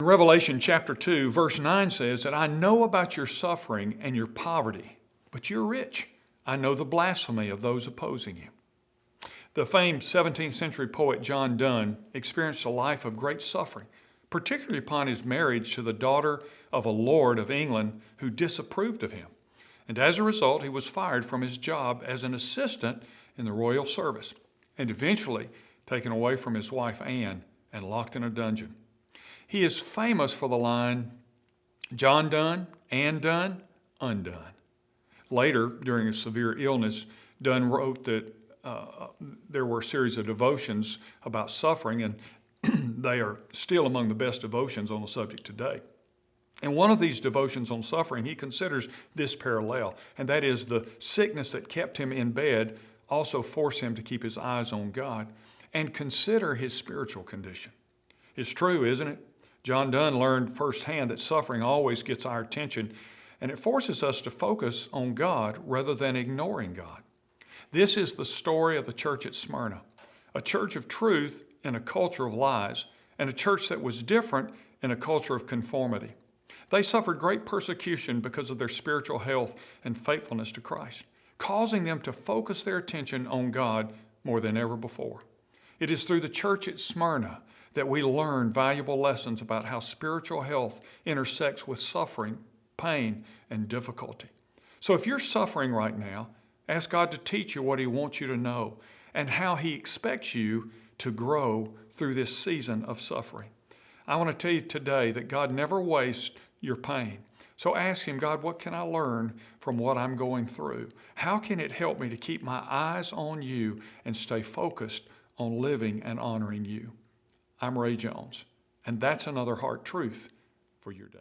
Revelation chapter 2, verse 9 says that I know about your suffering and your poverty, but you're rich. I know the blasphemy of those opposing you. The famed 17th century poet John Donne experienced a life of great suffering, particularly upon his marriage to the daughter of a lord of England who disapproved of him. And as a result, he was fired from his job as an assistant in the royal service and eventually taken away from his wife Anne and locked in a dungeon. He is famous for the line, John Donne, Anne Donne, undone. Later, during a severe illness, Donne wrote that there were a series of devotions about suffering, and they are still among the best devotions on the subject today. And one of these devotions on suffering, he considers this parallel, and that is the sickness that kept him in bed also forced him to keep his eyes on God and consider his spiritual condition. It's true, isn't it? John Donne learned firsthand that suffering always gets our attention, and it forces us to focus on God rather than ignoring God. This is the story of the church at Smyrna, a church of truth in a culture of lies, and a church that was different in a culture of conformity. They suffered great persecution because of their spiritual health and faithfulness to Christ, causing them to focus their attention on God more than ever before. It is through the church at Smyrna that we learn valuable lessons about how spiritual health intersects with suffering, pain, and difficulty. So if you're suffering right now, ask God to teach you what He wants you to know and how He expects you to grow through this season of suffering. I want to tell you today that God never wastes your pain. So ask Him, God, what can I learn from what I'm going through? How can it help me to keep my eyes on you and stay focused on living and honoring you? I'm Ray Jones, and that's another hard truth for your day.